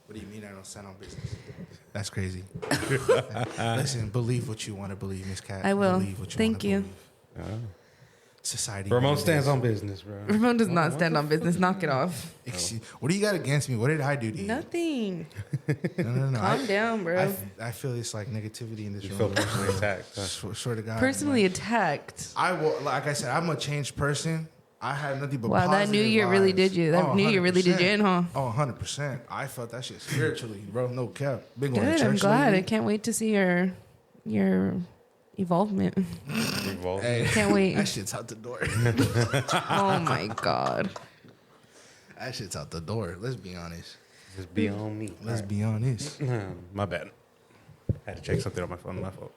What do you mean I don't stand on business? That's crazy. Listen, believe what you want to believe, Miss Cat. I will. Believe what Thank wanna you. believe. Society. Ramon nowadays. stands on business, bro. Ramon does not stand on business. Knock it off. What do you got against me? What did I do to you? Nothing. No. Calm down, bro. I feel it's like negativity in this You room. feel personally attacked. Huh? Swear to God. Personally like, attacked. I will. Like I said, I'm a changed person. I have nothing but Wow, that New positive Year really vibes. did you. That New Year really did you in, huh? Oh, 100%. I felt that shit spiritually, bro. No cap. Been going to Good. church I'm glad. lately. I can't wait to see your evolvement. Revolt. Hey, Can't wait. That shit's out the door. Oh my god. That shit's out the door. Let's be honest. Just be on me. Let's be honest. My bad. Had to check something on my phone. My fault.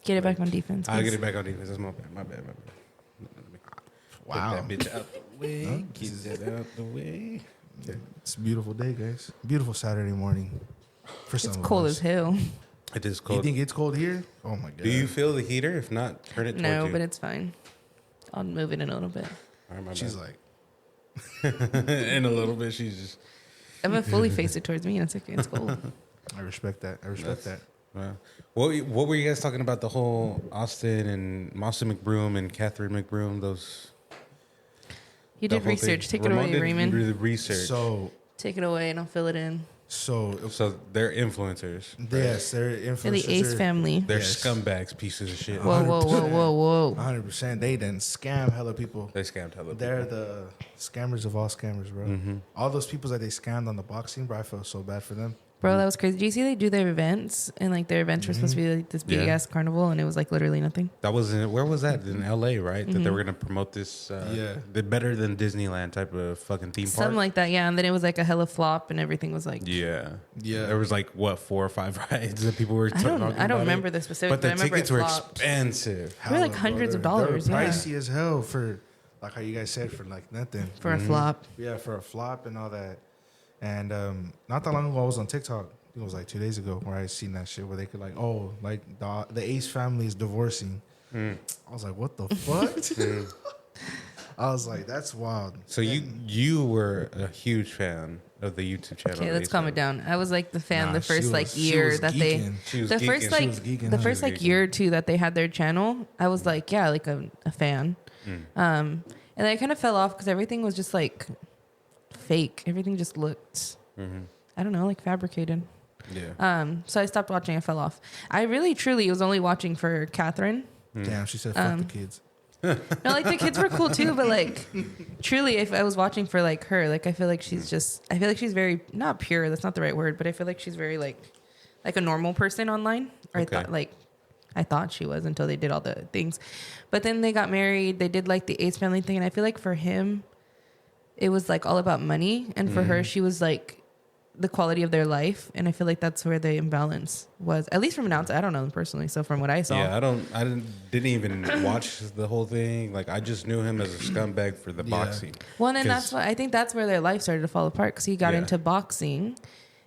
Get it back on defense. I'll get please. it back on defense. That's my bad. My bad. Wow. Get that bitch out the way. Huh? Get that out the way. It's a beautiful day, guys. Beautiful Saturday morning. For some It's of cold us. as hell. It is You cold. think it's cold here? Oh my god. Do you feel the heater? If not, turn it towards No, you. but it's fine. I'll move it in a little bit. All right, my She's bad. like, In a little bit, she's just. I'm gonna fully face it towards me, and it's okay. It's cold. I respect that. I respect that. What were you guys talking about? The whole Austin McBroom and Catherine McBroom. Those. You the did whole research. thing. Take it Ramon away, did Raymond. The research. So, Take it away, and I'll fill it in. So they're influencers. yes, they're They're influencers. the Ace family. They're Yes. scumbags, pieces of shit. Whoa, whoa, whoa, whoa, whoa. 100%. They done scam hella people. They scammed hella. They're the scammers of all scammers, bro. Mm-hmm. All those people that they scammed on the boxing, bro, I felt so bad for them. Bro, that was crazy. Do you see they do their events? And like their events were supposed to be like this big Yeah. ass carnival, and it was like literally nothing. That was where was that in L.A. Right? That they were gonna promote this. The better than Disneyland type of fucking theme park. Something like that, yeah. And then it was like a hella flop, and everything was like, Yeah. Yeah. There was like what 4 or 5 rides that people were. I don't about remember it. the specifics, But the I remember tickets it were flopped. expensive. They were like hundreds of dollars, They were yeah. pricey as hell for, like how you guys said, for like nothing. for a flop. Yeah, for a flop and all that. And not that long ago, I was on TikTok. I think it was like 2 days ago where I seen that shit where they could like, oh, like the Ace family is divorcing. I was like, what the fuck? I was like, that's wild. So you were a huge fan of the YouTube channel. Okay, let's calm it down. I was like the fan Nah, the first she like was- she year was that geeking. She was the geeking. first She like was geeking, the huh? first She was like geeking. year or two that they had their channel. I was like, yeah, like a fan. And then I kind of fell off because everything was just like fake. Everything just looked, I don't know, like fabricated. Yeah. So I stopped watching. I fell off. I really, truly was only watching for Catherine. Damn, she said, fuck the kids. No, like the kids were cool too, but like truly, if I was watching for like her, like I feel like she's just, I feel like she's very not pure. That's not the right word, but I feel like she's very like a normal person online. Or Okay. I thought she was until they did all the things, but then they got married. They did like the Ace family thing, and I feel like for him, it was like all about money, and for her, she was like the quality of their life, and I feel like that's where the imbalance was. At least from an outside, I don't know them personally, so from what I saw, Yeah, I didn't even watch the whole thing. Like I just knew him as a scumbag for the boxing. well, and then 'Cause- that's why I think that's where their life started to fall apart because he got Yeah. into boxing,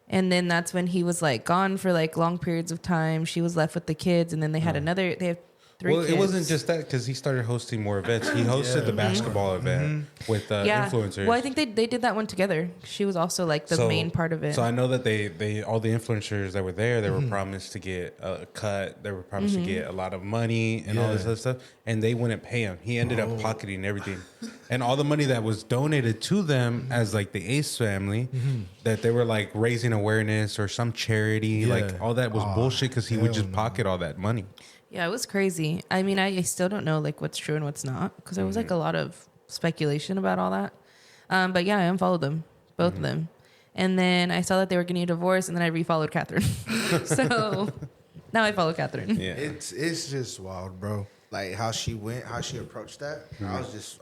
and then that's when he was like gone for like long periods of time. She was left with the kids, and then they had they have 3 Well, kids. it wasn't just that because he started hosting more events. He hosted the basketball event with influencers. Well, I think they did that one together. She was also like the main part of it. So I know that they all the influencers that were there, they were promised to get a cut. They were promised to get a lot of money and all this other stuff, and they wouldn't pay him. He ended up pocketing everything, and all the money that was donated to them as like the Ace family, that they were like raising awareness or some charity, like all that was bullshit because he would just pocket all that money. Yeah, it was crazy. I mean, I still don't know like what's true and what's not because there was like a lot of speculation about all that. But yeah, I unfollowed them, both of them, and then I saw that they were getting a divorce, and then I refollowed Catherine. So now I follow Catherine. Yeah, It's just wild, bro. Like how she approached that.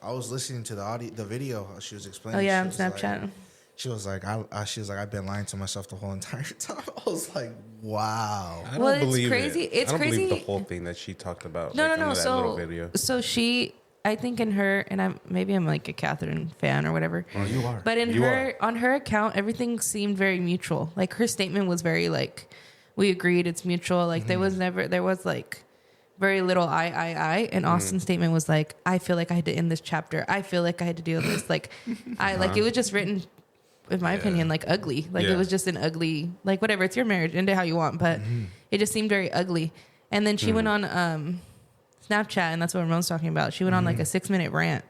I was listening to the video. How she was explaining. Oh yeah, She on was like- Snapchat. She was like, I've been lying to myself the whole entire time. I was like, wow. I Well, don't it's believe crazy. It. It's I don't believe crazy. the whole thing that she talked about. No, like, no, no. under that little video. So she, I think in her, and I'm like a Catherine fan or whatever. Oh, you are. But You on her account, everything seemed very mutual. Like her statement was very like, we agreed, it's mutual. Like there was like very little I. And Austin's statement was like, I feel like I had to end this chapter. I feel like I had to deal with this. Like it was just written in my opinion, like ugly. Like it was just an ugly, like whatever. It's your marriage, end it how you want, but it just seemed very ugly. And then she went on Snapchat, and that's what Ramon's talking about. She went on like a 6-minute rant,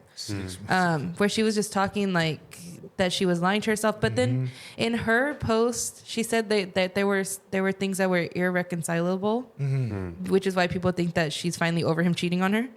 where she was just talking like that she was lying to herself. But then in her post, she said that there were things that were irreconcilable, which is why people think that she's finally over him cheating on her.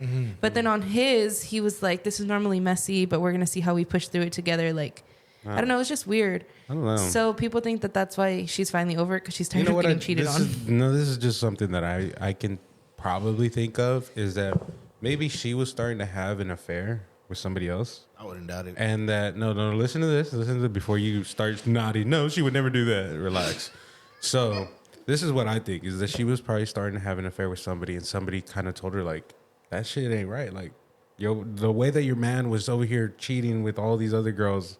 But then on his, he was like, "This is normally messy, but we're gonna see how we push through it together." Like, I don't know, it's just weird. I don't know. So people think that that's why she's finally over it, because she's tired of getting cheated on. This is just something that I can probably think of, is that maybe she was starting to have an affair with somebody else. I wouldn't doubt it. And that no, listen to this before you start nodding. No, she would never do that. Relax. So this is what I think, is that she was probably starting to have an affair with somebody, and somebody kind of told her like, that shit ain't right. Like, yo, the way that your man was over here cheating with all these other girls,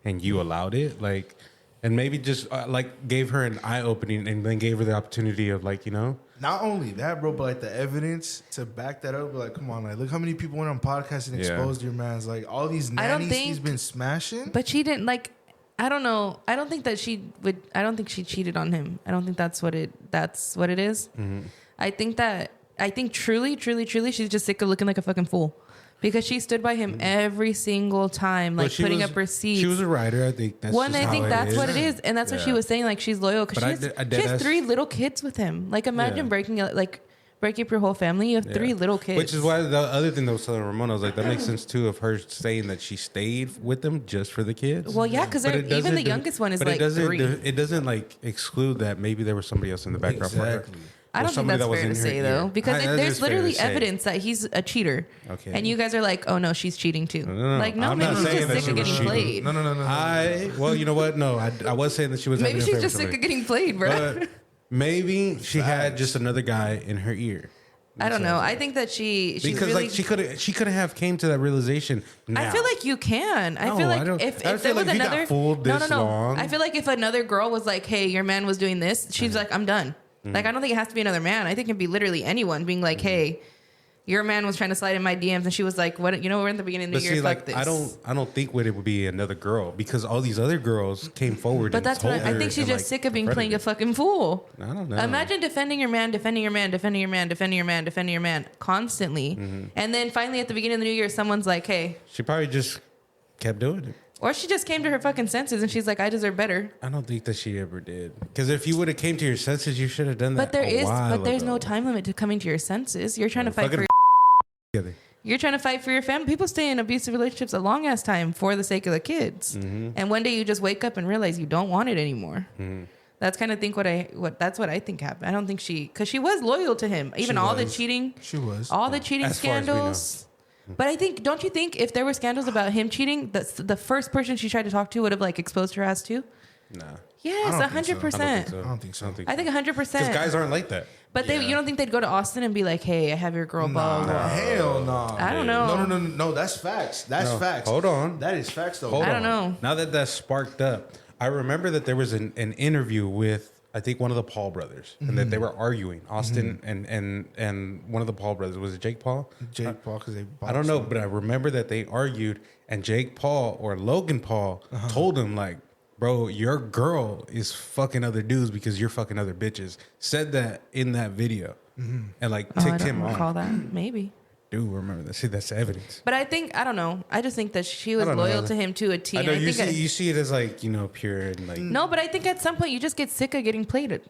and you allowed it, like, and maybe just like gave her an eye opening, and then gave her the opportunity of like, you know. Not only that, bro, but like the evidence to back that up. Like, come on, like look how many people went on podcasts and exposed your man's, like all these nannies he's been smashing. But she didn't, like, I don't know. I don't think that she would. I don't think she cheated on him. I don't think that's what it is. I think truly, she's just sick of looking like a fucking fool. Because she stood by him every single time, like putting up receipts. She was a writer, I think. That's I think that's what it is, and that's what she was saying. Like, she's loyal because she has 3 little kids with him. Like, imagine breaking up your whole family. You have 3 little kids. Which is why the other thing that was telling Ramona, I was like, that makes sense too, of her saying that she stayed with them just for the kids. Well, yeah, because even the youngest one is like 3. It doesn't like exclude that maybe there was somebody else in the background for her. I don't think that's fair to say, though, because there's literally evidence that he's a cheater. Okay. And you guys are like, oh, no, she's cheating too. No. Like, no, maybe she's just sick of getting played. No. Well, you know what? No, I was saying that she was maybe she's just sick of getting played, bro. But maybe she had just another guy in her ear. I don't know. I think that she's because really, like she could have came to that realization now. I feel like you can. I feel like if there was another long. I feel like if another girl was like, hey, your man was doing this, she's like, I'm done. Like, I don't think it has to be another man. I think it can be literally anyone being like, hey, your man was trying to slide in my DMs, and she was like, what, you know, we're in the beginning of the year, fuck this. I don't think it would be another girl, because all these other girls came forward. But that's what I think she's just sick of being playing a fucking fool. I don't know. Imagine defending your man constantly. And then finally at the beginning of the new year, someone's like, hey. She probably just kept doing it. Or she just came to her fucking senses and she's like, I deserve better. I don't think that she ever did. Because if you would have came to your senses, you should have done that. But there's no time limit to coming to your senses. You're trying to fight for You're trying to fight for your family. People stay in abusive relationships a long ass time for the sake of the kids. And one day you just wake up and realize you don't want it anymore. That's kind of that's what I think happened. I don't think because she was loyal to him. Even all the cheating. She was. All the cheating scandals. But I think, don't you think if there were scandals about him cheating, the first person she tried to talk to would have like exposed her ass too? Nah. Yes, 100%. I don't think so. I think 100%. Because guys aren't like that. But you don't think they'd go to Austin and be like, hey, I have your girl, blah, blah. Hell no. I don't know. No, that's facts. That's facts. Hold on. That is facts, though. I don't know. Now that sparked up, I remember that there was an interview with, I think, one of the Paul brothers, and that they were arguing. Austin and one of the Paul brothers. Was it Jake Paul? Jake Paul, because they boxed. I don't know, but I remember that they argued, and Jake Paul or Logan Paul told him, like, bro, your girl is fucking other dudes because you're fucking other bitches. Said that in that video. And like ticked him off. I don't recall that. Maybe. Do remember that. See, that's evidence. But I don't know. I just think that she was loyal to him to a T. I know you see it as like, you know, pure and like. No, but I think at some point you just get sick of getting played.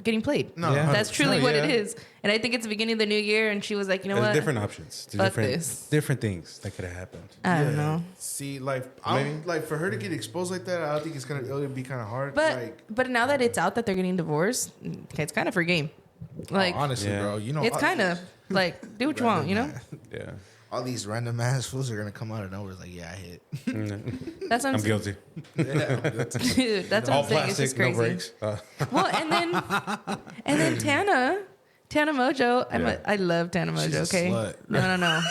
No, that's truly what it is. And I think it's the beginning of the new year, and she was like, you know what? Different options. Fuck different things that could have happened. I don't know. See, like, like for her to get exposed like that, I don't think it'll be kind of hard. But now that it's out that they're getting divorced, okay, it's kind of for game. Like, honestly, bro, you know, it's kind of like, do what you want, you know? Yeah. All these random ass fools are gonna come out of nowhere. It's like, yeah, I hit. That's what I'm guilty. Dude, that's what I'm saying. It's just crazy. No brakes. Well, and then Tana Mojo. I love Tana Mojo. She's okay, no.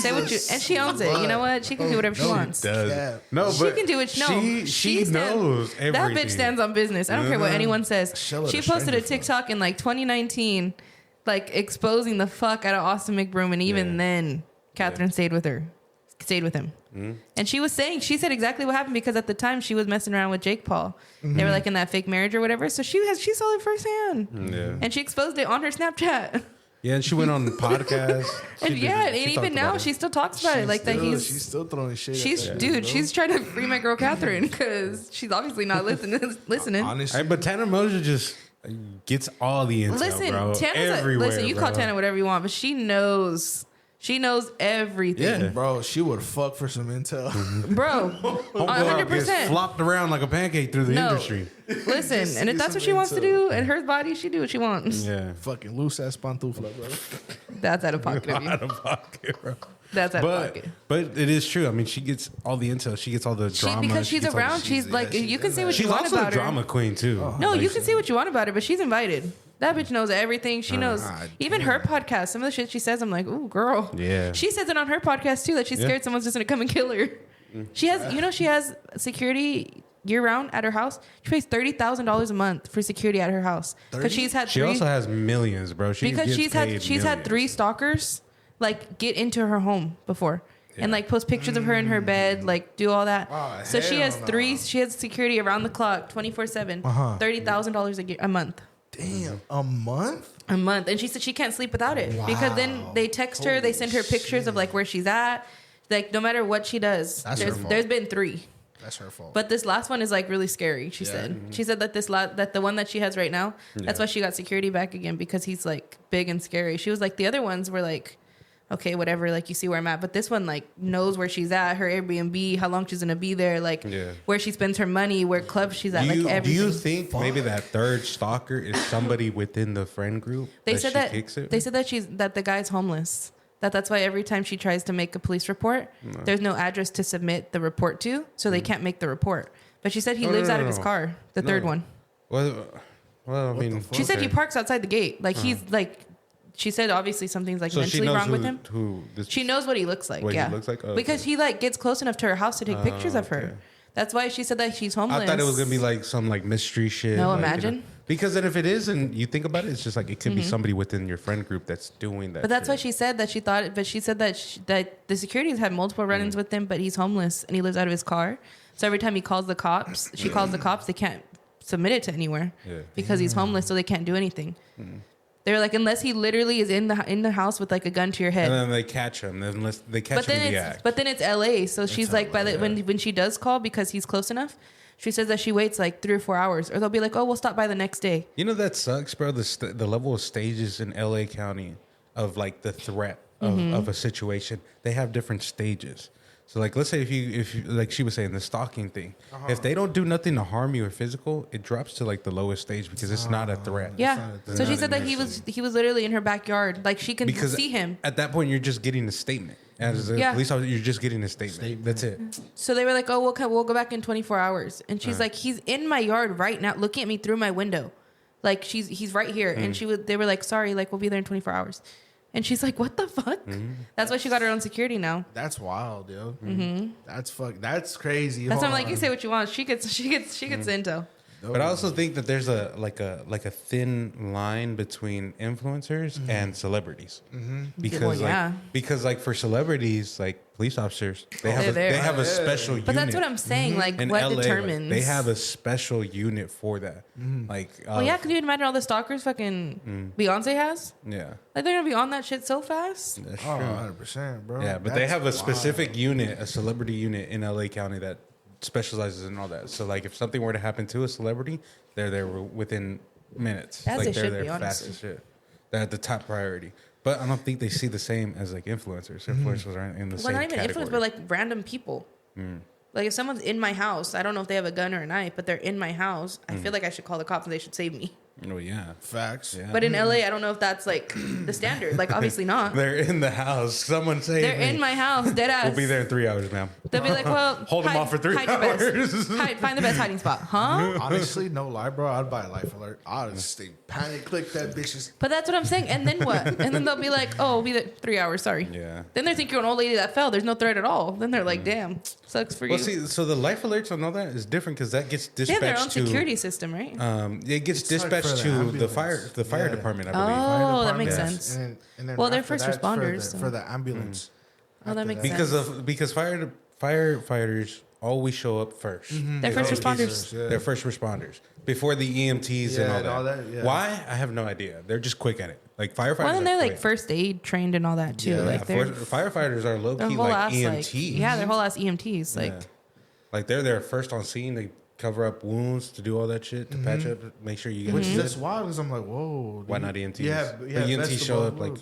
Say what you, and she owns it. You know what? She can do whatever she wants. Does. No, she can do it. No, she knows everything. That bitch stands on business. I don't care what anyone says. She posted a TikTok in like 2019, like exposing the fuck out of Austin McBroom, and even then, Catherine stayed with her. stayed with him. And she said exactly what happened because at the time she was messing around with Jake Paul. They were like in that fake marriage or whatever. So she saw it firsthand. Yeah. And she exposed it on her Snapchat. Yeah, and she went on the podcast. And even now she still talks about it like that. She's still throwing shit. She's trying to free my girl Catherine because she's obviously not listening. Honestly, But Tana Moser just gets all the intel, Listen, bro. Tana's Everywhere, you bro. call Tana whatever you want, but she knows everything. Yeah. bro, she would fuck for some intel. Bro, Homegirl gets 100%. flopped around like a pancake through the No. industry. Listen, and if that's what she wants to do, and her body, she do what she wants. Yeah. Fucking loose ass pantufla, bro. That's out of pocket of you. Out of pocket, bro. That's out of pocket. But it is true. I mean, she gets all the intel. She gets all the drama. Because She she's gets all the- around, she's like, you can say what you She's want also a about her. drama queen too. No, Like, you can say what you want about her, but she's invited. That bitch knows everything. She knows even her podcast. Some of the shit she says, I'm like, ooh, girl. Yeah. She says it on her podcast too that she's scared someone's just gonna come and kill her. She has security year round at her house. She pays $30,000 a month for security at her house because she's had She also has millions, bro. because she's had 3 stalkers like get into her home before. And like post pictures of her in her bed, like do all that. Oh, so she has hell 3. no. She has security around the clock, 24/7, $30,000 a month. Damn, a month? A month, and she said she can't sleep without it because then they text her, they send her pictures of like where she's at, like no matter what she does. That's her fault. There's been 3, That's her fault. but this last one is like really scary. She said she said that that the one that she has right now, that's why she got security back again because he's like big and scary. She was like the other ones were like, okay, whatever, like you see where I'm at, but this one like knows where she's at, her Airbnb, how long she's gonna be there, like where she spends her money, where clubs she's at, like everything. Do you think maybe that third stalker is somebody within the friend group? They that said she that kicks it? they said that the guy's homeless. That's why every time she tries to make a police report, there's no address to submit the report to, so they can't make the report. But she said he lives out of his car, the third one. Well, I mean, She said he parks outside the gate. Like he's like, she said obviously something's like so she mentally knows wrong with him. She knows what he looks like. What he Yeah, looks like? Oh, because okay. he like gets close enough to her house to take pictures of her. okay. That's why she said that she's homeless. I thought it was gonna be like some like mystery shit. No, like, imagine. Because then if it is, and you think about it, it's just like it could be somebody within your friend group that's doing that. But that's why shit. she said that she thought. But she said that the security's had multiple run-ins with him, but he's homeless and he lives out of his car. So every time he calls the cops, she calls the cops. They can't submit it to anywhere because he's homeless, so they can't do anything. They're like, unless he literally is in the house with like a gun to your head. And then they catch him. Unless they catch him in the act. But then it's LA, so she's like, when she does call because he's close enough, she says that she waits like 3 or 4 hours, or they'll be like, oh, we'll stop by the next day. You know that sucks, bro. The level of stages in LA County of like the threat of a situation, they have different stages. So like, let's say if you like she was saying the stalking thing, if they don't do nothing to harm you or physical, it drops to like the lowest stage because it's not a threat. Yeah. So she said that he was literally in her backyard, like she can see him. At that point, you're just getting a statement. As a police officer, you're just getting a statement. That's it. So they were like, oh, we'll go back in 24 hours. And she's like, he's in my yard right now, looking at me through my window. Like he's right here. And they were like, sorry, like we'll be there in 24 hours. And she's like, what the fuck? That's why she got her own security now. That's wild, yo. That's crazy. That's why I'm like, you say what you want. She gets intel. But I also think that there's a thin line between influencers and celebrities, because because like for celebrities, like police officers, they have a special unit. But that's what I'm saying. Like, in what LA, determines? they have a special unit for that. Like, Well, yeah, could you imagine all the stalkers fucking Beyonce has? yeah, Like, they're gonna be on that shit so fast. that's Oh, true. 100%, bro. Yeah, but they have a specific unit, a celebrity unit in LA County that specializes in all that. So like if something were to happen to a celebrity, they're there within minutes. As like they they're should there be, fast honestly. as shit. They're at the top priority. But I don't think they see the same as like influencers. Influencers are in the Well, same not even category. influence, but like random people. Like if someone's in my house, I don't know if they have a gun or a knife, but they're in my house. I feel like I should call the cops and they should save me. Oh yeah. Facts. Yeah. But in LA, I don't know if that's like the standard. Like obviously not. They're in the house. Someone say They're in my house, dead ass. We'll be there in 3 hours, ma'am. They'll be like, well, Hold them off for 3 hide your best. hours. Find the best hiding spot, huh? Honestly, no lie, bro. I'd buy a life alert. I'd just stay panic click that bitch's. But that's what I'm saying. And then what? And then they'll be like, oh, we'll be there 3 hours. Sorry. Yeah. Then they think you're an old lady that fell. There's no threat at all. Then they're like, damn, sucks for Well, you. see, so the life alerts and all that is different because that gets They dispatched have their own to security system, right? it gets It's like dispatched for the to the ambulance. fire Yeah. department, I believe. Oh, that makes Department. sense. And then Well, they're after first that, responders, for the ambulance. Oh, that makes because sense. because firefighters always show up 1st. They're first responders. They're first responders before the EMTs Yeah, and all that. yeah. Why? I have no idea. They're just quick at it. Like firefighters. Well, and they're are like quick. first aid trained and all that too. Yeah, like they're firefighters are low key whole like ass EMTs. like they're whole ass EMTs. Like Yeah. Like they're there first on scene. They cover up wounds to do all that shit to patch up, make sure you get. Which it. that's wild because I'm like, whoa. Why not EMTs? Yeah, the EMTs show up like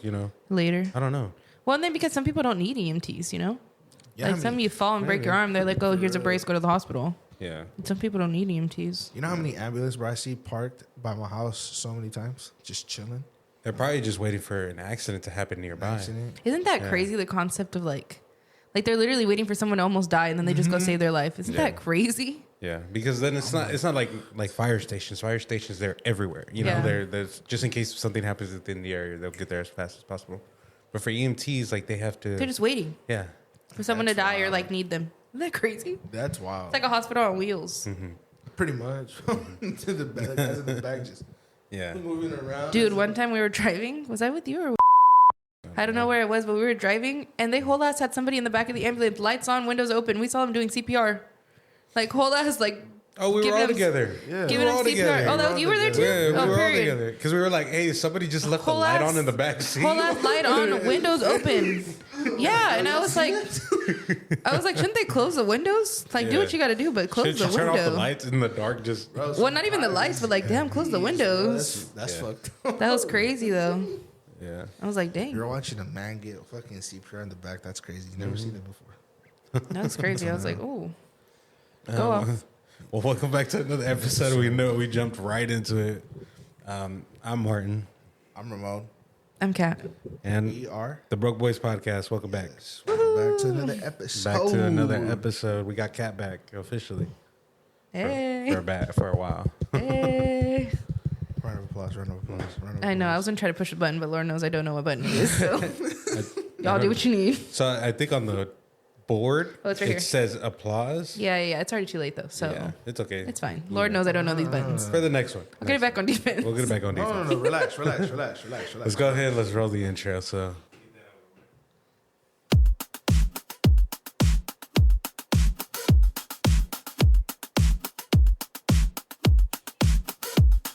later. I don't know. Well, and then because some people don't need EMTs, you know. Yeah, Like I mean, some you fall and break your arm, they're like, "Oh, here's a brace, go to the hospital." Yeah. And some people don't need EMTs. You know how many ambulances bro I see parked by my house so many times, just chilling. They're probably just waiting for an accident to happen nearby. Accident. Isn't that Yeah. crazy? The concept of like they're literally waiting for someone to almost die and then they just go save their life. Isn't Yeah. that crazy? Yeah, because then it's not like fire stations. Fire stations, they're everywhere. You know, Yeah. there's just in case something happens within the area, they'll get there as fast as possible. But for EMTs, like they have to. They're just waiting Yeah. for someone to That's die or wild. like need them. Isn't that crazy? That's wild. It's like a hospital on wheels. Pretty much. To the back, guys in the back just Yeah. moving around. Dude, one time we were driving. Was I with you or? I don't know where it was, but we were driving and they whole ass had somebody in the back of the ambulance, lights on, windows open. We saw them doing CPR. Like whole ass like Oh, we were Give all them- together. Yeah. We giving were them all CPR. together. Oh, that was, you were there too? Yeah, we Oh, were all period. together because we were like, "Hey, somebody just left the Whole light ass- on in the back seat." Whole ass light on, windows open. Yeah, and I was like, shouldn't they close the windows? Like, do Yeah. what you got to do, but close Should the you turn off the window. lights in the dark? Just Well, not even the lights, but like, damn, close the windows. That's Yeah. fucked. That was crazy though. yeah. I was like, dang, You're watching a man get fucking CPR in the back. That's crazy. You never seen it before. that's crazy. I was like, oh, go off. Well, welcome back to another episode. We know we jumped right into it. I'm Martin, I'm Ramon. I'm Kat. and We are the Broke Boys Podcast. Welcome back. back to another episode. Back to another episode. We got Kat back officially Hey, for a while. hey. Round of applause. Round of applause. Round of I know. I applause. was gonna try to push a button, but Lord knows I don't know what button it is. So y'all do what you need. So I think on the board Oh, it's right it here. says applause. Yeah. It's already too late though, so Yeah, it's okay. it's fine. Lord knows I don't know these buttons. For the next one. I'll get it back on defense. We'll get it back on defense. No. Relax. Let's go ahead. Let's roll the intro. So.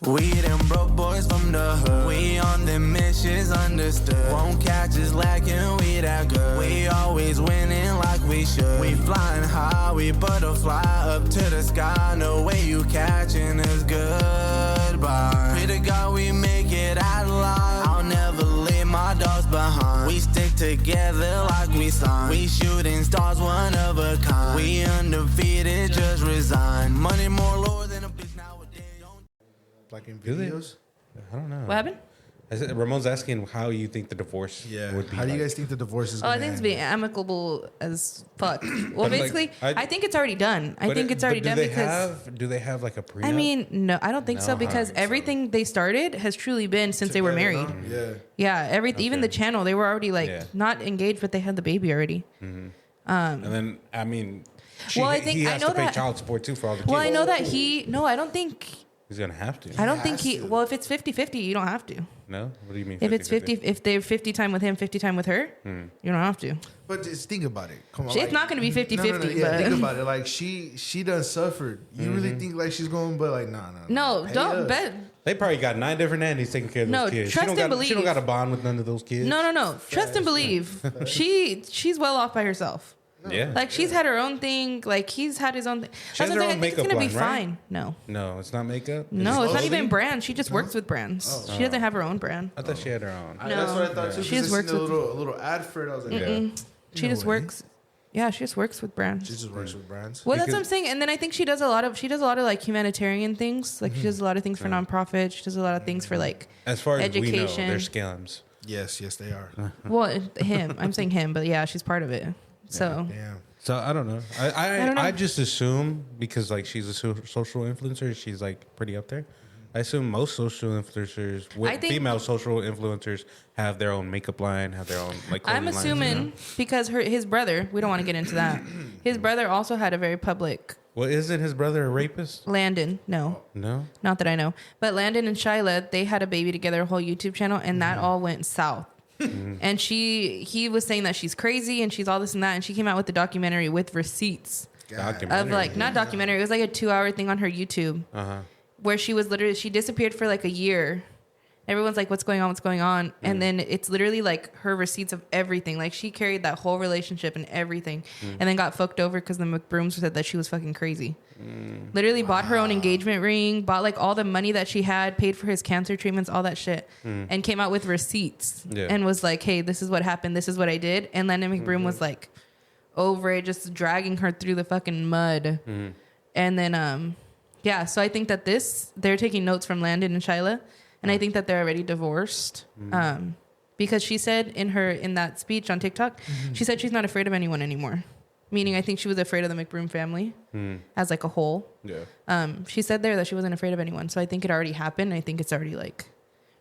We them broke boys from the hood. We on them missions, understood. Won't catch us lacking, we that good. We always winning like we should. We flying high, we butterfly up to the sky. No way you catching us goodbye. Pray to God we make it out alive. I'll never leave my dogs behind. We stick together like we signed. We shooting stars, one of a kind. We undefeated, just resign. Money more lower than a bitch nowadays. Like in Do they? videos. I don't know. What happened? I said, Ramon's asking how you think the divorce would be. How do you like. guys think the divorce is? Oh, I gonna think it's end? being amicable as fuck. Well, But, like, basically, I think it's already done. I But think it- it's already but done because. do they have like a prenup? I mean, no, I don't think so No, I don't because think so. everything they started has truly been since they were married. Yeah. Yeah, even the Okay. channel, they were already like Yeah. not engaged, but they had the baby already. and then I mean, Well, I think- he I has know to pay that- child support too for all the kids. Well, I know that no, I don't think, he's gonna have to. I don't think has to. well, if it's 50-50, you don't have to. No, what do you mean? If it's 50, if they're 50 time with him, 50 time with her, you don't have to. But just think about it. Come on. It's not going to be 50-50, Yeah, but think about it. Like she done suffered. You really think like she's going, but like nah. no, Pay don't up. bet. They probably got 9 different nannies taking care of No, those kids. trust she don't and got, She don't believe. got a bond with none of those kids. No. Trust and believe. She's well off by herself. Yeah. Like she's had her own thing. Like he's had his own thing. She has That's her what own I think it's makeup gonna be line, right? fine. No, No, it's not makeup. no, it's not even clothing? brands. She just works with brands. She doesn't have her own brand. I thought she had her own. That's what I thought too. She 'cause just I works seen a with- little ad for it. I was like, Yeah. She No just way. works. Yeah, she just works with brands. she just works with brands. Well, that's what I'm Because- saying. And then I think she does a lot of like humanitarian things. Like she does a lot of things for nonprofits. She does a lot of things for like As far as we know, education. they're scams. Yes, they are. well him. I'm saying him, but yeah, she's part of it. So Damn. So I don't know. I don't know. I just assume because like she's a social influencer, she's like pretty up there. I assume most social influencers, I think- female social influencers, have their own makeup line, have their own like. I'm clothing lines, assuming you know? because his brother. We don't want to get into that. His brother also had a very public. Well, isn't his brother a rapist? Landon, no, No. not that I know. But Landon and Shyla, they had a baby together, a whole YouTube channel, and that all went south. And he was saying that she's crazy and she's all this and that. And she came out with the documentary with receipts of like, not documentary. It was like a 2-hour thing on her YouTube where she disappeared for like a year. Everyone's like, what's going on? What's going on? And then it's literally like her receipts of everything. Like she carried that whole relationship and everything and then got fucked over because the McBrooms said that she was fucking crazy. Literally bought her own engagement ring, bought like all the money that she had, paid for his cancer treatments, all that shit, and came out with receipts and was like, hey, this is what happened. This is what I did. And Landon McBroom was like over it, just dragging her through the fucking mud. And then, so I think that they're taking notes from Landon and Shyla. And I think that they're already divorced. Because she said in that speech on TikTok, she said she's not afraid of anyone anymore. Meaning I think she was afraid of the McBroom family as like a whole. Yeah. She said there that she wasn't afraid of anyone. So I think it already happened. I think it's already like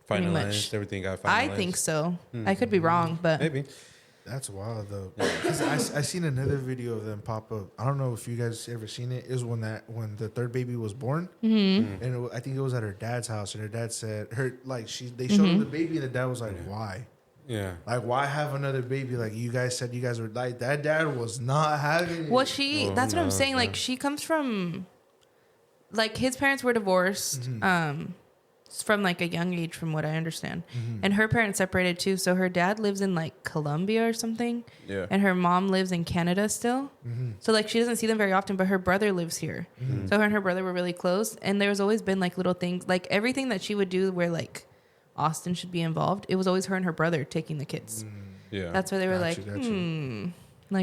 finalized. much, everything got finalized. I think so. I could be wrong, but maybe. That's wild though. Because I seen another video of them pop up. I don't know if you guys ever seen it. It was when the third baby was born, and I think it was at her dad's house. And her dad said they showed her the baby, and the dad was like, "Why? Yeah, like why have another baby? Like you guys said you guys were like that. Dad was not having it." Well, that's what I'm saying. Like she comes from, like his parents were divorced. From like a young age, from what I understand, and her parents separated too. So her dad lives in like Colombia or something, and her mom lives in Canada still. So like she doesn't see them very often, but her brother lives here. So her and her brother were really close, and there's always been like little things, like everything that she would do where like Austin should be involved. It was always her and her brother taking the kids. Yeah, that's why they were like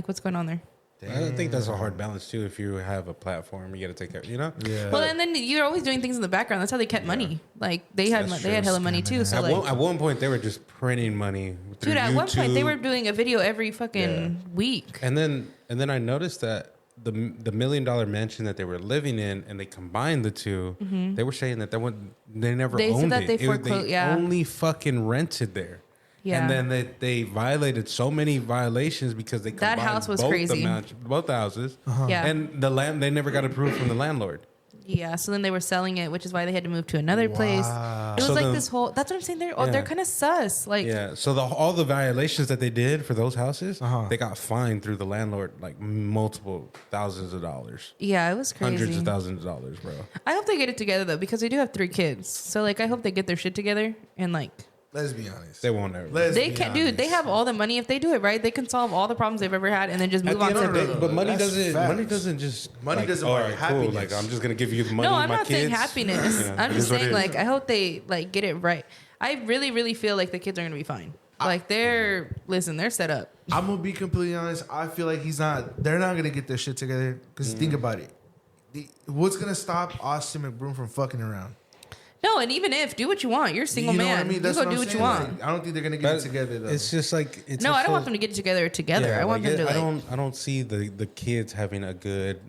what's going on there? I think that's a hard balance too. If you have a platform, you got to take care. Yeah. Well, and then you're always doing things in the background. That's how they kept money. Like they had hella money too. So at one point they were just printing money. Dude, at one point they were doing a video every fucking week. And then I noticed that the $1 million mansion that they were living in, and they combined the two. They were saying that they never owned it. They only fucking rented there. Yeah. And then they violated so many violations because they combined that house was crazy. Both houses. Yeah. And they never got approved from the landlord. Yeah. So then they were selling it, which is why they had to move to another place. It was this whole. That's what I'm saying. They're kind of sus. Like So all the violations that they did for those houses, they got fined through the landlord like multiple thousands of dollars. Yeah, it was crazy. Hundreds of thousands of dollars, bro. I hope they get it together though, because they do have 3 kids. So like, I hope they get their shit together and like. Let's be honest. They won't ever. They can't, dude. They have all the money. If they do it right, they can solve all the problems they've ever had and then just move on to. But money doesn't just. Money doesn't buy happiness. Cool. Like I'm just gonna give you the money. No, I'm my not kids. saying happiness. I'm just saying like I hope they like get it right. I really, really feel like the kids are gonna be fine. Like they're set up. I'm gonna be completely honest. I feel like they're not gonna get their shit together. Because think about it. What's gonna stop Austin McBroom from fucking around? No, and even if, do what you want. You're a single man. What I mean? You go do what you want. Like, I don't think they're gonna get it together though. It's just like I don't want them to get it together. Yeah, I want them to I don't see the kids having a good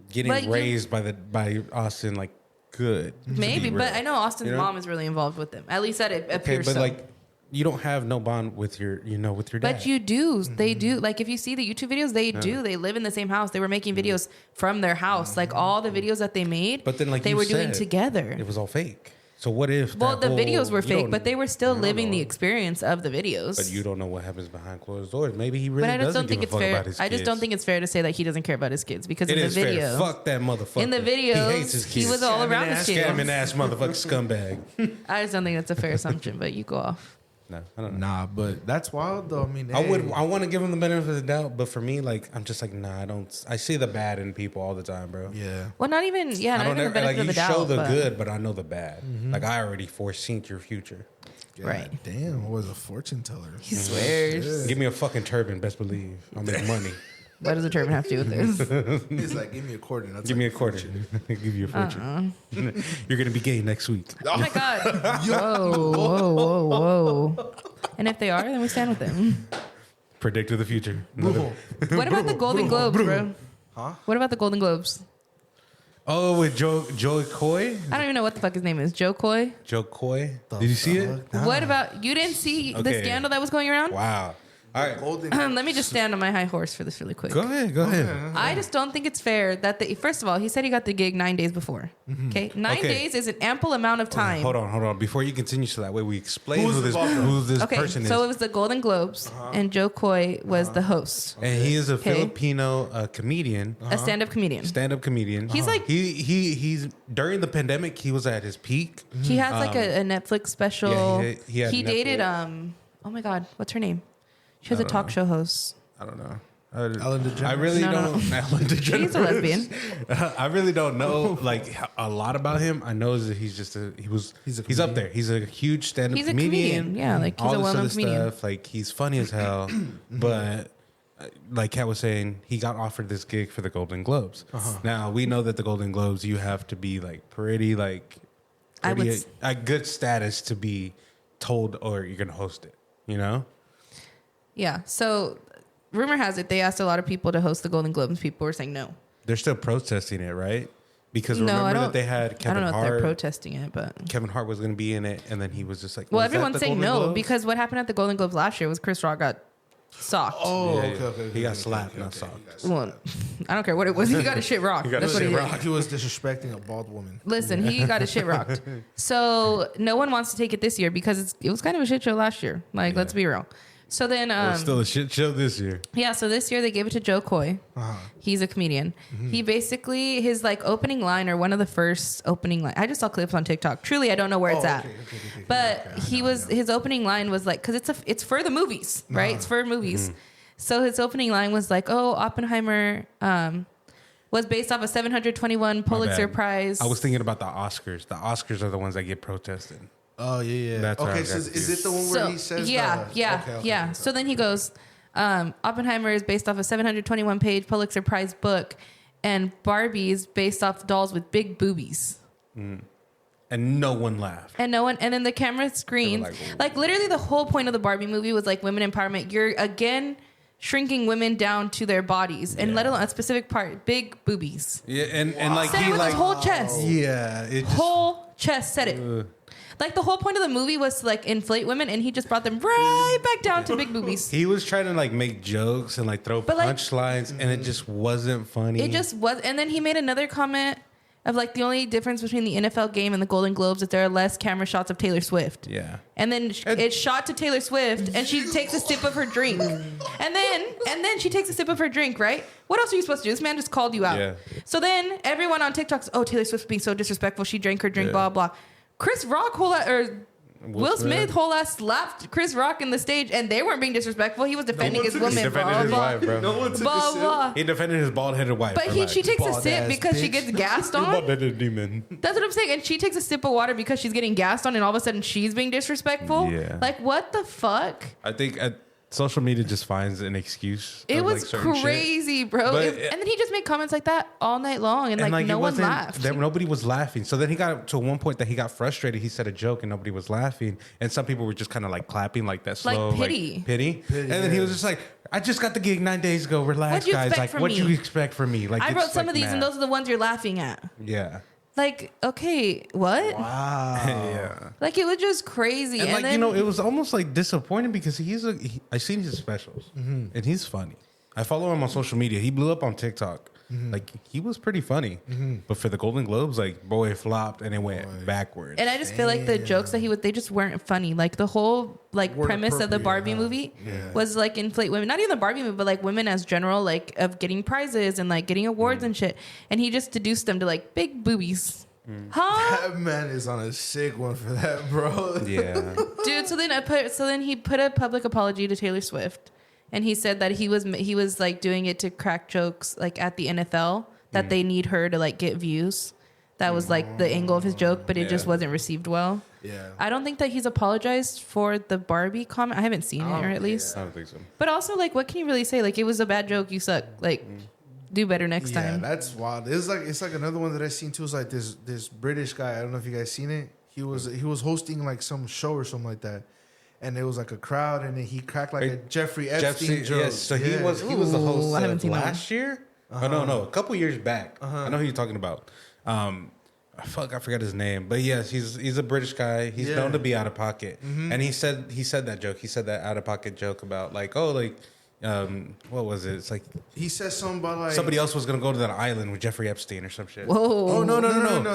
getting raised by Austin like good. Maybe, but I know Austin's mom is really involved with them. At least that it appears. But like you don't have no bond with your dad. But you do. They do. Like if you see the YouTube videos, they do. They live in the same house. They were making videos from their house. Like all the videos that they made, but then they were doing together. It was all fake. So what if? Well, the videos were fake, but they were still living the experience of the videos. But you don't know what happens behind closed doors. Maybe he really doesn't don't think it's fair. I just don't think it's fair to say that he doesn't care about his kids because in the video, fuck that motherfucker. In the video, he hates his kids. He was all around his kids. Scamming ass motherfucker scumbag. I just don't think that's a fair assumption. But you go off. No, I don't know. Nah, but that's wild though. I mean, I want to give him the benefit of the doubt, but for me, like, I'm just like, nah, I don't. I see the bad in people all the time, bro. Yeah. Well, not even the benefit of the doubt. You show the good, but I know the bad. Like, I already foreseen your future. God, right. Damn, I was a fortune teller. He swears. Give me a fucking turban, best believe. I'll make money. What does a turban have to do with this? He's like, give me a quarter. Give me a quarter. Give you a fortune. You're going to be gay next week. Oh my God. Whoa. And if they are, then we stand with them. Predict the future. What about the Golden Globes, bro? Huh? What about the Golden Globes? Oh, with Joe Coy? I don't even know what the fuck his name is. Joe Coy? Joe Coy? Did you see it? What about, you didn't see the scandal that was going around? Wow. All right. Golden. Let me just stand on my high horse for this really quick. Go ahead. I just don't think it's fair that first of all, he said he got the gig 9 days before. Okay, 9 Okay. days is an ample amount of time. Hold on. Before you continue, so that way we explain Who's who the boss? this Okay, person so is. it was the Golden Globes, and Joe Coy was the host, And he is a Okay. Filipino comedian, a stand-up comedian. stand-up comedian. He's like- he's during the pandemic, he was at his peak. He has like a Netflix special. Yeah, he had dated Netflix. oh my god, what's her name? She was a talk show host. I don't know. Ellen DeGeneres? I really No, no, don't. Ellen DeGeneres. She's a lesbian. I really don't know like a lot about him. I know that he's just he's up there. He's a huge stand-up He's a comedian. comedian. Yeah, like he's all a this well-known other comedian. stuff. Like he's funny as hell, but. Like Kat was saying, he got offered this gig for the Golden Globes. Now we know that the Golden Globes, you have to be like pretty I would a good status to be told or you're gonna host it. You know? Yeah. So rumor has it they asked a lot of people to host the Golden Globes. People were saying no. They're still protesting it, right? Because No, I remember don't. that they had I Kevin don't know if they're Hart. protesting it, but Kevin Hart was going to be in it, and then he was just like, well, "Was that everyone's the saying Golden no Globes?" because what happened at the Golden Globes last year was Chris Rock got socked. Oh, Yeah, okay, yeah. okay. He got okay, slapped, okay, not okay, socked. Well, I don't care what it was. He got his shit rocked. got That's his what he shit did. rocked. He was disrespecting a bald woman. Listen, he got his shit rocked. So no one wants to take it this year because it was kind of a shit show last year. Like, let's be real. So then, It was still a shit show this year. yeah. So this year they gave it to Joe Coy. He's a comedian. He basically his like opening line or one of the first opening line. I just saw clips on TikTok. Truly, I don't know where it's at. But his opening line was like, because it's for the movies, right? It's for movies. So his opening line was like, "Oh, Oppenheimer was based off a 721 Pulitzer bad. Prize." I was thinking about the Oscars. The Oscars are the ones that get protested. Oh yeah. That's where I okay. got So is it the one where he says? yeah, yeah, okay, yeah. okay. So then he goes, Oppenheimer is based off a 721 page Pulitzer Prize book, and Barbie's based off dolls with big boobies. And no one laughed. And no one, and then the camera screens, like, like literally the whole point of the Barbie movie was like women empowerment. You're again shrinking women down to their bodies, and let alone a specific part, big boobies. Yeah, and like Said it he with like his whole chest. yeah, it just, Whole chest said it. Like the whole point of the movie was to like inflate women, and he just brought them right back down to big boobies. he was trying to like make jokes and like throw But, like- punchlines, and it just wasn't funny. It just was, and then he made another comment of like the only difference between the NFL game and the Golden Globes is there are less camera shots of Taylor Swift. yeah. And then it's shot to Taylor Swift, and she takes a sip of her drink, and then she takes a sip of her drink. Right? What else are you supposed to do? This man just called you out. Yeah. So then everyone on TikTok's, oh, Taylor Swift's being so disrespectful. She drank her drink. Yeah. Blah blah. Chris Rock Will Smith whole ass slapped Chris Rock in the stage, and they weren't being disrespectful. He was defending his woman. He defended blah, his blah, wife, bro. No one took blah, a sip. blah. He defended his bald-headed wife. But for she takes a bald sip ass because she bitch. gets gassed on. bald-headed demon. That's what I'm saying. And she takes a sip of water because she's getting gassed on, and all of a sudden she's being disrespectful. Yeah. Like, what the fuck? I think social media just finds an excuse. It of, like, was certain shit. crazy, bro. But And then he just made comments like that all night long, and like no it one wasn't- laughed. Nobody was laughing. So then he got to one point that he got frustrated. He said a joke and nobody was laughing, and some people were just kind of like clapping, like that Like slow, pity. pity. And then he was just like, "I just got the gig 9 days ago. Relax, What'd you guys. expect Like, from what me? you expect from me? Like, I it's, wrote some like, of these, and mad. those are the ones you're laughing at. Yeah, Like, okay, what? Wow. yeah. Like, it was just crazy. And, And like then, you know, it was almost like disappointing because I seen his specials and he's funny. I follow him on social media. He blew up on TikTok. Like he was pretty funny, but for the Golden Globes, like boy, it flopped and it went backwards. and I just feel like the jokes that they just weren't funny. Like the whole like Weren't premise of the appropriate, Barbie huh? movie Yeah. was like inflate women. Not even the Barbie movie, but like women as general, like of getting prizes and like getting awards and shit. And he just deduced them to like big boobies. Huh? That man is on a sick one for that, bro. yeah, Dude, so then he put a public apology to Taylor Swift, and he said that he was like doing it to crack jokes like at the NFL that they need her to like get views. That was like the angle of his joke, but it just Yeah. wasn't received well. Yeah. I don't think that he's apologized for the Barbie comment. I haven't seen it, or at least. I don't think so. But also, like, what can you really say? Like, it was a bad joke. You suck. Like, do better next Yeah, time. that's wild. It's like another one that I seen too. Is like this British guy. I don't know if you guys seen it. He was hosting like some show or something like that, and it was like a crowd, and then he cracked like a Jeffrey Epstein joke. Yes, so he Yeah. was the Ooh, host I haven't of seen that one. last year. Oh no, a couple years back. I know who you're talking about. fuck, I forgot his name, but yes, he's a British guy. He's known to be out of pocket, and he said that joke. He said that out of pocket joke about like, oh, like, what was it? It's like He said something about like somebody else was gonna go to that island with Jeffrey Epstein or some shit. Whoa. Oh no.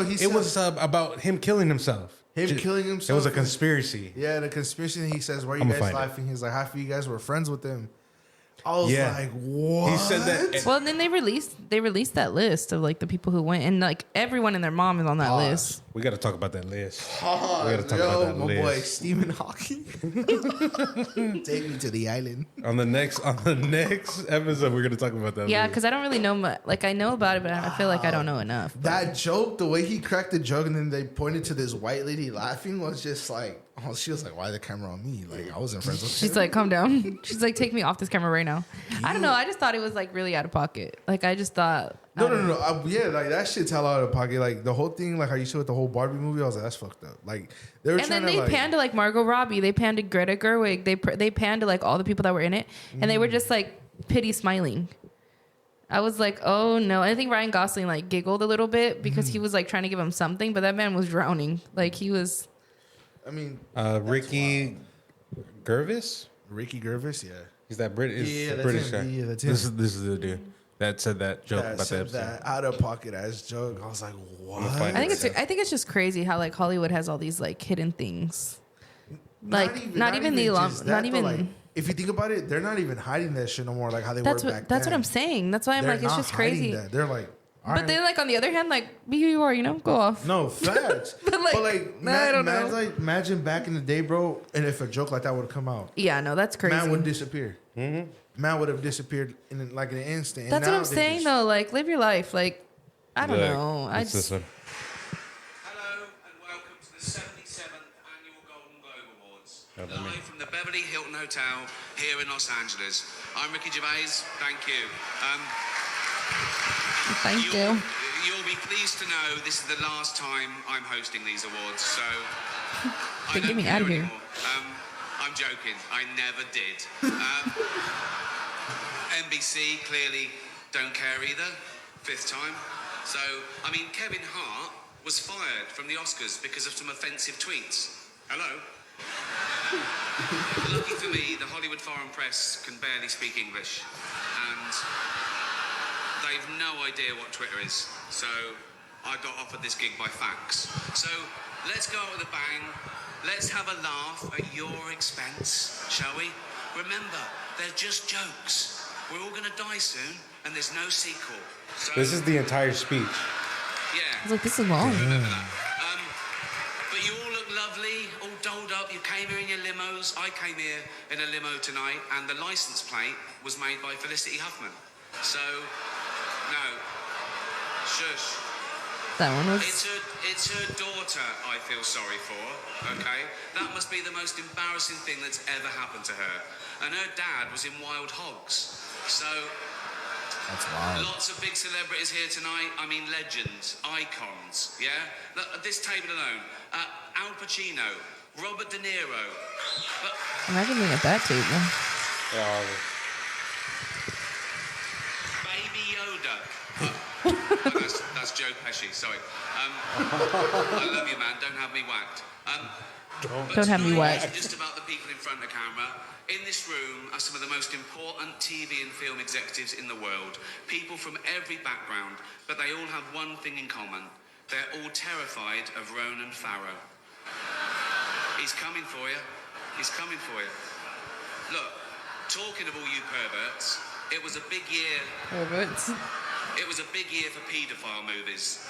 It was about him killing himself. Killing himself. It was a conspiracy. Yeah, the conspiracy. He says, "Why are you I'm guys gonna find laughing?" He's like, "Half of you guys were friends with him." I was like, "What?" He said that. Well, then they released that list of like the people who went, and like everyone and their mom is on that list. We got to talk about that list. We Oh, got to talk about that my list. boy Stephen Hawking. Take me to the island. On the next episode, we're gonna talk about that. Yeah, list. because I don't really know much. Like I know about it, but I feel like I don't know enough. But That joke, the way he cracked the joke, and then they pointed to this white lady laughing, was just like, oh, she was like, "Why the camera on me?" Like I wasn't friends with him. she's like, calm down. She's like, take me off this camera right now. I don't know. I just thought it was like really out of pocket. Like I just thought. No. Yeah, like that shit's hell out of pocket. Like the whole thing, like how you saw with the whole Barbie movie, I was like, that's fucked up. Like they were And trying then they to like, panned to like Margot Robbie. They panned to Greta Gerwig. They panned to like all the people that were in it, and they were just like pity smiling. I was like, oh no. And I think Ryan Gosling like giggled a little bit because he was like trying to give him something, but that man was drowning. Like he was. I mean, Ricky Gervais. Ricky Gervais, yeah. He's that British. Yeah, that's British him. guy. Yeah, that's This him. is the dude that said that joke That about the said episode. that out of pocket ass joke. I was like, what? find I think it's just crazy how like Hollywood has all these like hidden things. Like not even the alum, just that, not though, even. like, if you think about it, they're not even hiding that shit no more. Like how they were That's back what that's then. what I'm saying. That's why I'm They're like it's not just hiding crazy. that. They're like, all But right. then like on the other hand, like be who you are, you know, go off. No, facts. But, like, I don't know. Imagine back in the day, bro, and if a joke like that would have come out, Yeah, no, that's crazy. man would disappear. Man would have disappeared in like an instant. And That's what now I'm they saying just- though. Like live your life. Like I don't Look, know. I what's this just one? Hello and welcome to the 77th Annual Golden Globe Awards. Oh, let me- Live from the Beverly Hilton Hotel here in Los Angeles. I'm Ricky Gervais. Thank you. thank you. You'll be pleased to know this is the last time I'm hosting these awards, so I Then get don't me care outta here. anymore. I'm joking. I never did. NBC clearly don't care either. 5th time. So, I mean, Kevin Hart was fired from the Oscars because of some offensive tweets. Hello? Lucky for me, the Hollywood Foreign Press can barely speak English. And they've no idea what Twitter is. So I got offered this gig by fax. So let's go out with a bang. Let's have a laugh at your expense, shall we? Remember, they're just jokes. We're all going to die soon, and there's no sequel. So, This is the entire speech. yeah. I was like, this is long. Remember that. But you all look lovely, all dolled up. You came here in your limos. I came here in a limo tonight, and the license plate was made by Felicity Huffman. So, no. Shush. That one was. It's her daughter I feel sorry for, okay? That must be the most embarrassing thing that's ever happened to her. And her dad was in Wild Hogs. So, That's wild. lots of big celebrities here tonight. I mean, legends, icons, yeah? Look, at this table alone, Al Pacino, Robert De Niro. But Imagine being at that table. Baby Yoda. Oh, that's Joe Pesci, sorry. I love you, man. Don't have me whacked. But Don't have me tonight whacked. isn't just about the people in front of the camera. In this room are some of the most important TV and film executives in the world. People from every background, but they all have one thing in common. They're all terrified of Ronan Farrow. He's coming for you. He's coming for you. Look, talking of all you perverts, it was a big year. Perverts. It was a big year for paedophile movies.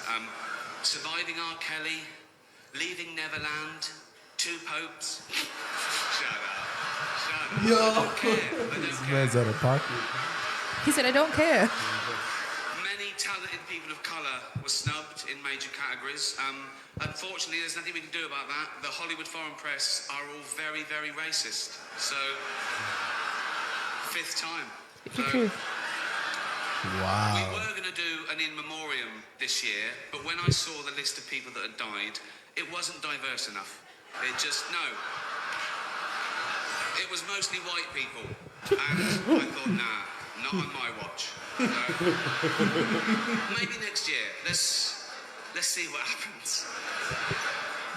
Surviving R. Kelly, Leaving Neverland, Two Popes. Shut up. Shut up. Yo. I don't care. I don't care. Man's out of pocket. He said, I don't care. Many talented people of colour were snubbed in major categories. Unfortunately, there's nothing we can do about that. The Hollywood Foreign Press are all very, very racist. So, 5th time. It's the So, truth. we Wow. were going to do an in memoriam this year, but when I saw the list of people that had died, it wasn't diverse enough. It just, no. It was mostly white people. And I thought, nah, not on my watch. So, maybe next year. Let's see what happens.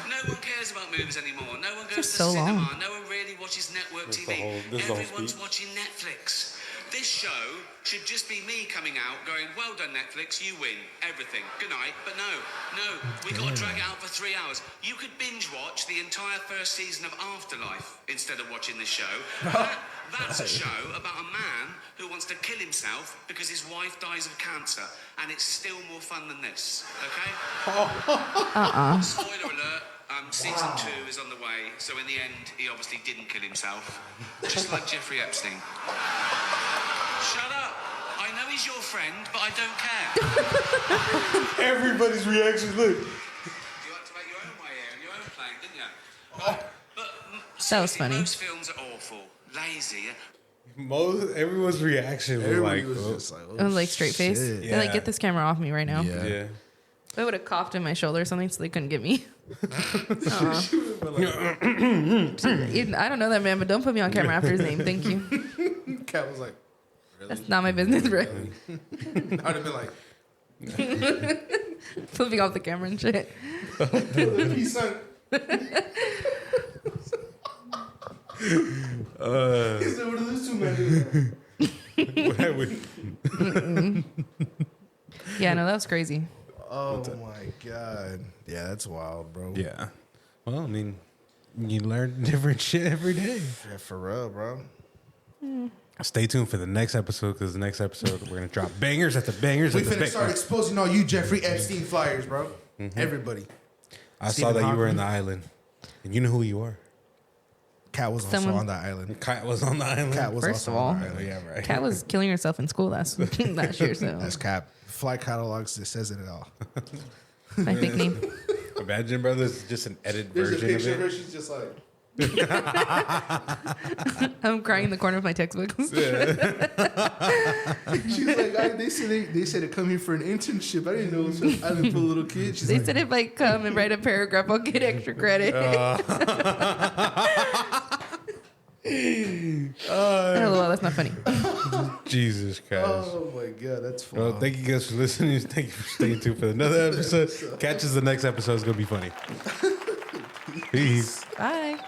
No one cares about movies anymore. No one goes Just to so cinema. long. No one really watches network This is TV. the whole- this is the whole Everyone's speech. watching Netflix. This show should just be me coming out going, well done, Netflix, you win everything. Good night. But no, we got to drag it out for 3 hours. You could binge watch the entire first season of Afterlife instead of watching this show. That's a show about a man who wants to kill himself because his wife dies of cancer. And it's still more fun than this, okay? Spoiler alert. Season 2 is on the way, so in the end, he obviously didn't kill himself. Just like Jeffrey Epstein. Shut up! I know he's your friend, but I don't care. Everybody's reaction. Look. You activate your own way here and your own plane, didn't you? But That was seriously, funny. most films are awful, lazy. Everyone's reaction was Everybody like, was oh, just like, oh, I was like straight face. shit. They're like, Yeah. get this camera off me right now. Yeah. yeah. I would have coughed in my shoulder or something so they couldn't get me. I don't know that man, but don't put me on camera after his name. Thank you. Cat was like, That's not my business, bro. I'd have been like, Flipping off the camera and shit. peace, son. Is that what it is too many? Yeah, no, that was crazy. Oh my god. Yeah, that's wild, bro. Yeah. Well, I mean, you learn different shit every day. Yeah, for real, bro. Stay tuned for the next episode because the next episode we're gonna drop bangers at the bangers We at the finna start bangers. exposing all you Jeffrey Epstein flyers, bro. Everybody. I saw Stephen that you were Hawking. in the island, and you know who you are. Cat was also Someone- on that island. Kat was on the island. Cat was First also of all, on that island. yeah, right. Kat was killing herself in school last year, so That's Cap. Flight catalogs, it says it all. my fake name. Imagine, brother, this is just an edited version of it. She's just like, I'm crying in the corner of my textbooks. she's like, they said to come here for an internship. I didn't know it was an island for little kids. She's They like, said if I come and write a paragraph, I'll get extra credit. LOL, that's not funny. Jesus Christ. oh my god, that's fun. Well, thank you guys for listening. Thank you for staying tuned for another episode. Catch us the next episode. It's gonna be funny. Peace. Bye.